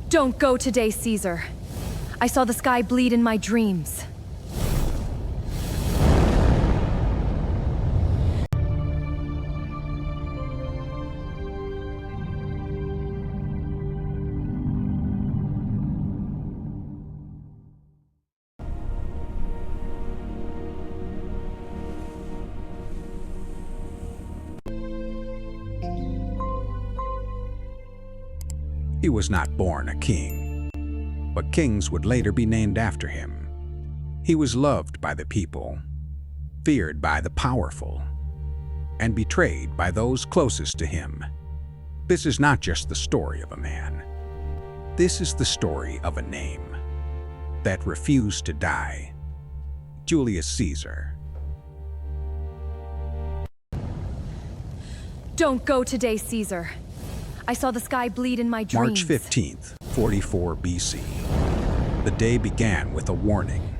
Don't go today, Caesar. I saw the sky bleed in my dreams. He was not born a king, but kings would later be named after him. He was loved by the people, feared by the powerful, and betrayed by those closest to him. This is not just the story of a man. This is the story of a name that refused to die. Julius Caesar. Don't go today, Caesar. I saw the sky bleed in my dreams. March 15th, 44 BC. The day began with a warning.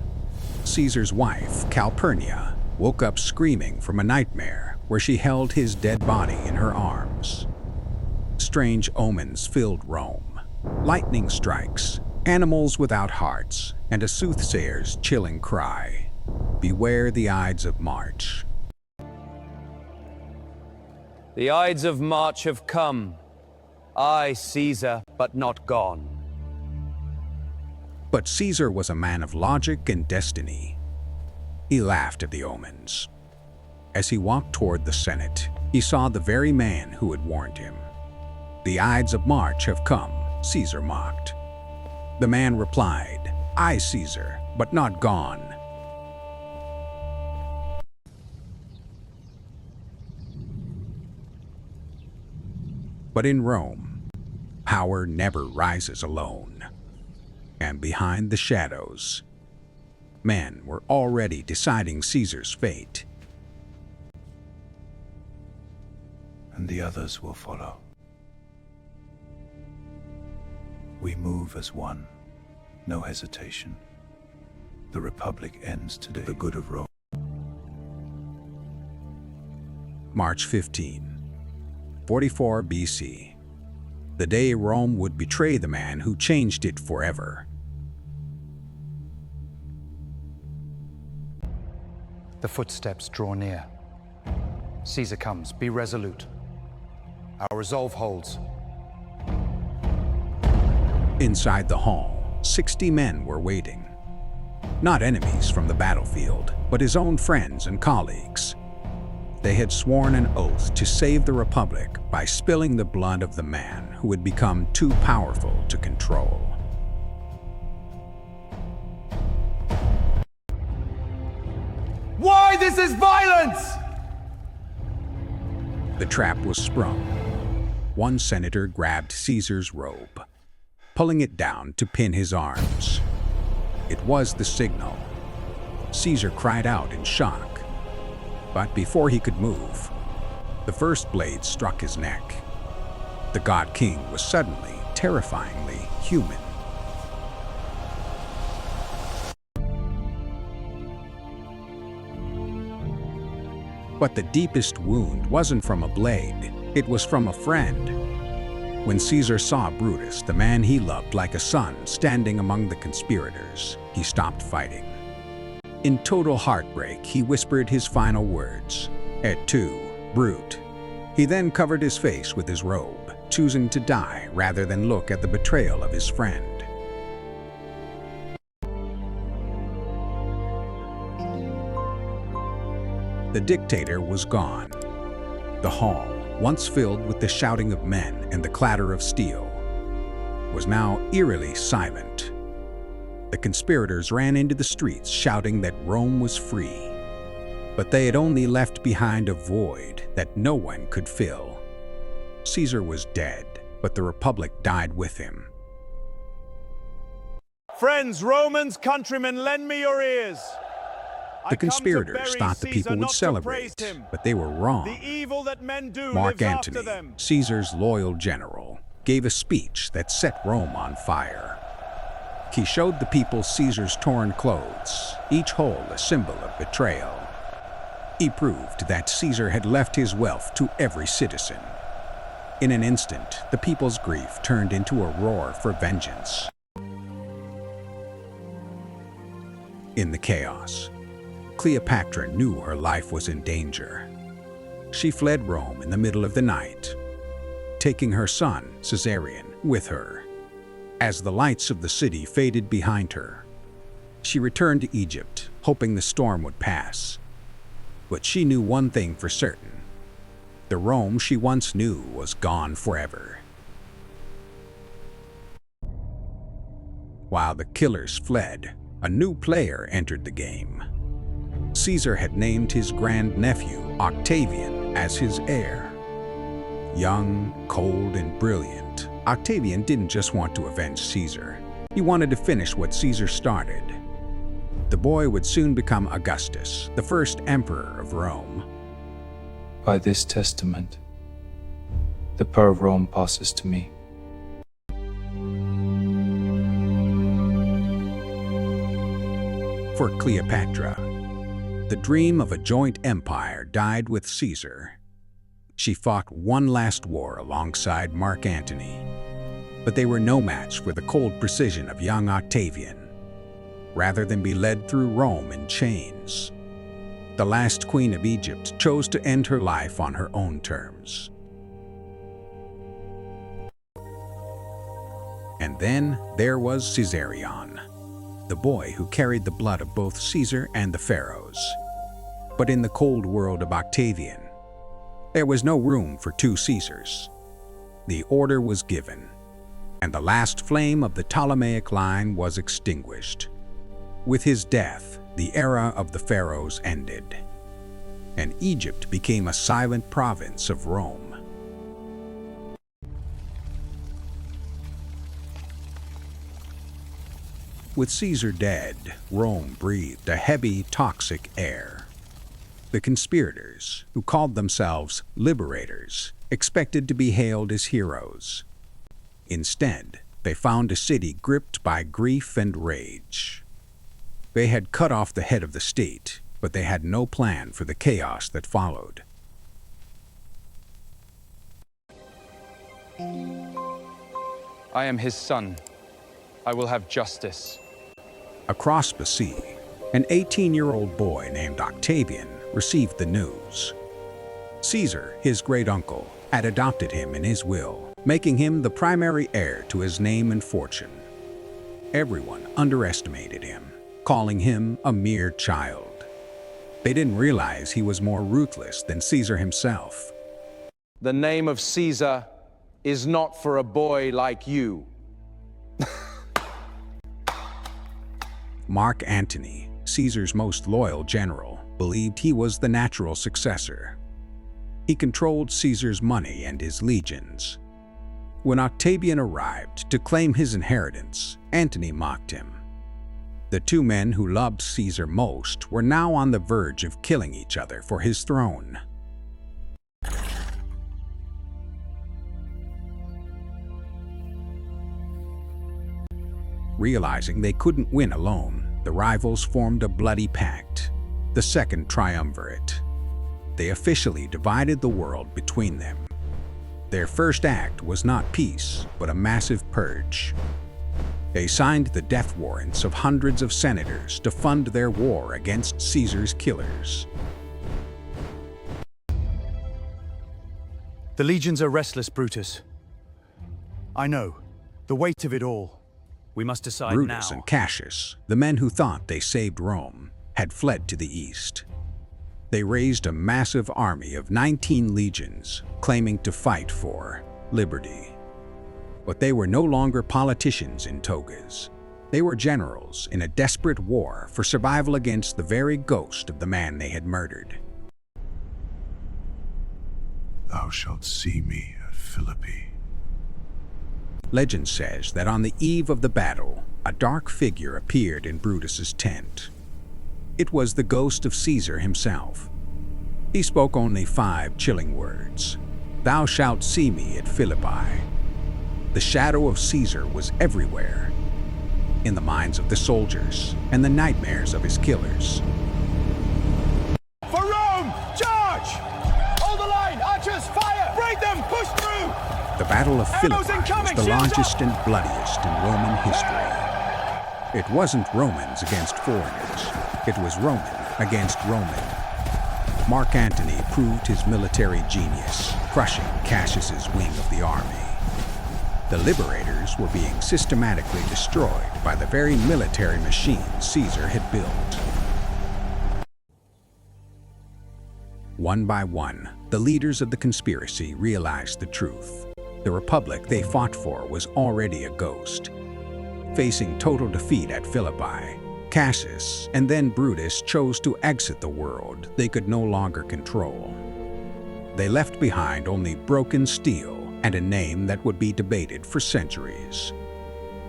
Caesar's wife, Calpurnia, woke up screaming from a nightmare where she held his dead body in her arms. Strange omens filled Rome. Lightning strikes, animals without hearts, and a soothsayer's chilling cry. Beware the Ides of March. The Ides of March have come. I, Caesar, but not gone. But Caesar was a man of logic and destiny. He laughed at the omens. As he walked toward the Senate, he saw the very man who had warned him. The Ides of March have come, Caesar mocked. The man replied, I, Caesar, but not gone. But in Rome, power never rises alone. And behind the shadows, men were already deciding Caesar's fate. And the others will follow. We move as one, no hesitation. The Republic ends today. The good of Rome. March 15, 44 BC. The day Rome would betray the man who changed it forever. The footsteps draw near. Caesar comes. Be resolute. Our resolve holds. Inside the hall, 60 men were waiting. Not enemies from the battlefield, but his own friends and colleagues. They had sworn an oath to save the Republic by spilling the blood of the man who had become too powerful to control. Why this is violence? The trap was sprung. One senator grabbed Caesar's robe, pulling it down to pin his arms. It was the signal. Caesar cried out in shock. But before he could move, the first blade struck his neck. The god king was suddenly, terrifyingly human. But the deepest wound wasn't from a blade, it was from a friend. When Caesar saw Brutus, the man he loved like a son, standing among the conspirators, he stopped fighting. In total heartbreak, he whispered his final words, "Et tu, Brute." He then covered his face with his robe, choosing to die rather than look at the betrayal of his friend. The dictator was gone. The hall, once filled with the shouting of men and the clatter of steel, was now eerily silent. The conspirators ran into the streets shouting that Rome was free, but they had only left behind a void that no one could fill. Caesar was dead, but the Republic died with him. Friends, Romans, countrymen, lend me your ears. The conspirators thought the people would celebrate, but they were wrong. The evil that men do Mark lives Antony, after them. Caesar's loyal general, gave a speech that set Rome on fire. He showed the people Caesar's torn clothes, each hole a symbol of betrayal. He proved that Caesar had left his wealth to every citizen. In an instant, the people's grief turned into a roar for vengeance. In the chaos, Cleopatra knew her life was in danger. She fled Rome in the middle of the night, taking her son, Caesarion, with her. As the lights of the city faded behind her, she returned to Egypt, hoping the storm would pass. But she knew one thing for certain. The Rome she once knew was gone forever. While the killers fled, a new player entered the game. Caesar had named his grandnephew, Octavian, as his heir. Young, cold, and brilliant, Octavian didn't just want to avenge Caesar. He wanted to finish what Caesar started. The boy would soon become Augustus, the first emperor of Rome. By this testament, the power of Rome passes to me. For Cleopatra, the dream of a joint empire died with Caesar. She fought one last war alongside Mark Antony, but they were no match for the cold precision of young Octavian. Rather than be led through Rome in chains, the last queen of Egypt chose to end her life on her own terms. And then there was Caesarion, the boy who carried the blood of both Caesar and the pharaohs. But in the cold world of Octavian, there was no room for two Caesars. The order was given, and the last flame of the Ptolemaic line was extinguished. With his death, the era of the pharaohs ended, and Egypt became a silent province of Rome. With Caesar dead, Rome breathed a heavy, toxic air. The conspirators, who called themselves liberators, expected to be hailed as heroes. Instead, they found a city gripped by grief and rage. They had cut off the head of the state, but they had no plan for the chaos that followed. I am his son. I will have justice. Across the sea, an 18-year-old boy named Octavian received the news. Caesar, his great-uncle, had adopted him in his will, making him the primary heir to his name and fortune. Everyone underestimated him, calling him a mere child. They didn't realize he was more ruthless than Caesar himself. The name of Caesar is not for a boy like you. Mark Antony, Caesar's most loyal general, believed he was the natural successor. He controlled Caesar's money and his legions. When Octavian arrived to claim his inheritance, Antony mocked him. The two men who loved Caesar most were now on the verge of killing each other for his throne. Realizing they couldn't win alone, the rivals formed a bloody pact, the Second Triumvirate. They officially divided the world between them. Their first act was not peace, but a massive purge. They signed the death warrants of hundreds of senators to fund their war against Caesar's killers. The legions are restless, Brutus. I know. The weight of it all. We must decide Brutus now. and Cassius, the men who thought they saved Rome, had fled to the east. They raised a massive army of 19 legions, claiming to fight for liberty. But they were no longer politicians in togas. They were generals in a desperate war for survival against the very ghost of the man they had murdered. Thou shalt see me at Philippi. Legend says that on the eve of the battle, a dark figure appeared in Brutus's tent. It was the ghost of Caesar himself. He spoke only 5 chilling words: "Thou shalt see me at Philippi." The shadow of Caesar was everywhere, in the minds of the soldiers and the nightmares of his killers. For Rome! Charge! Hold the line! Archers, fire! Break them! Push through! The Battle of Philippi was the largest and bloodiest in Roman history. It wasn't Romans against foreigners. It was Roman against Roman. Mark Antony proved his military genius, crushing Cassius's wing of the army. The liberators were being systematically destroyed by the very military machine Caesar had built. One by one, the leaders of the conspiracy realized the truth. The republic they fought for was already a ghost. Facing total defeat at Philippi, Cassius and then Brutus chose to exit the world they could no longer control. They left behind only broken steel and a name that would be debated for centuries.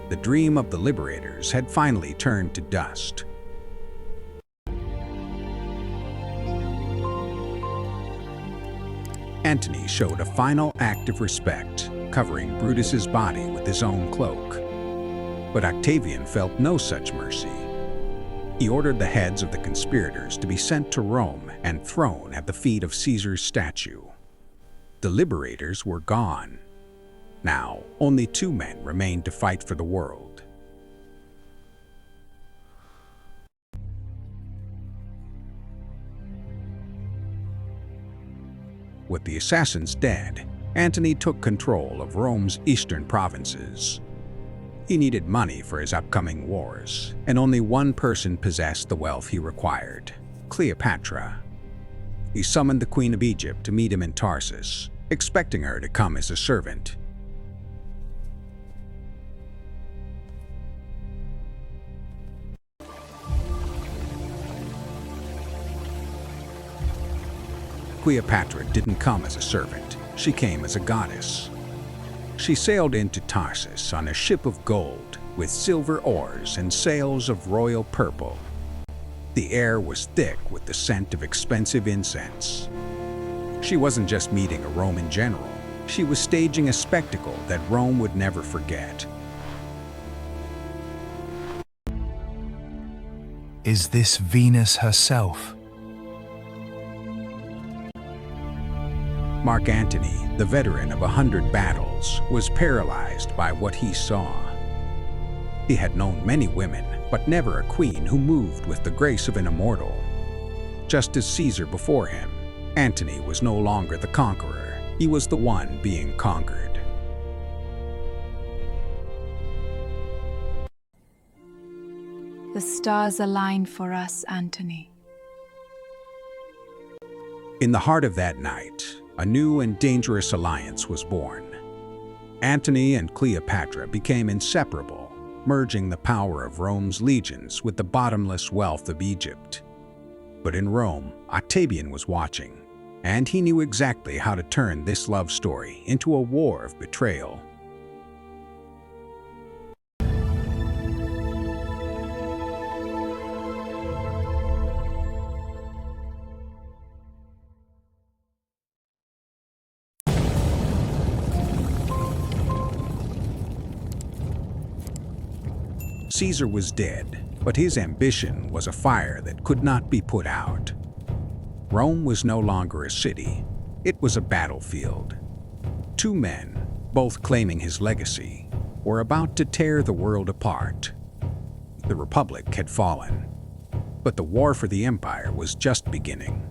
The dream of the liberators had finally turned to dust. Antony showed a final act of respect, covering Brutus's body with his own cloak. But Octavian felt no such mercy. He ordered the heads of the conspirators to be sent to Rome and thrown at the feet of Caesar's statue. The liberators were gone. Now, only two men remained to fight for the world. With the assassins dead, Antony took control of Rome's eastern provinces. He needed money for his upcoming wars, and only one person possessed the wealth he required: Cleopatra. He summoned the Queen of Egypt to meet him in Tarsus, expecting her to come as a servant. Cleopatra didn't come as a servant, she came as a goddess. She sailed into Tarsus on a ship of gold with silver oars and sails of royal purple. The air was thick with the scent of expensive incense. She wasn't just meeting a Roman general, she was staging a spectacle that Rome would never forget. Is this Venus herself? Mark Antony, the veteran of 100 battles, was paralyzed by what he saw. He had known many women, but never a queen who moved with the grace of an immortal. Just as Caesar before him, Antony was no longer the conqueror, he was the one being conquered. The stars align for us, Antony. In the heart of that night, a new and dangerous alliance was born. Antony and Cleopatra became inseparable, merging the power of Rome's legions with the bottomless wealth of Egypt. But in Rome, Octavian was watching, and he knew exactly how to turn this love story into a war of betrayal. Caesar was dead, but his ambition was a fire that could not be put out. Rome was no longer a city, it was a battlefield. Two men, both claiming his legacy, were about to tear the world apart. The Republic had fallen, but the war for the empire was just beginning.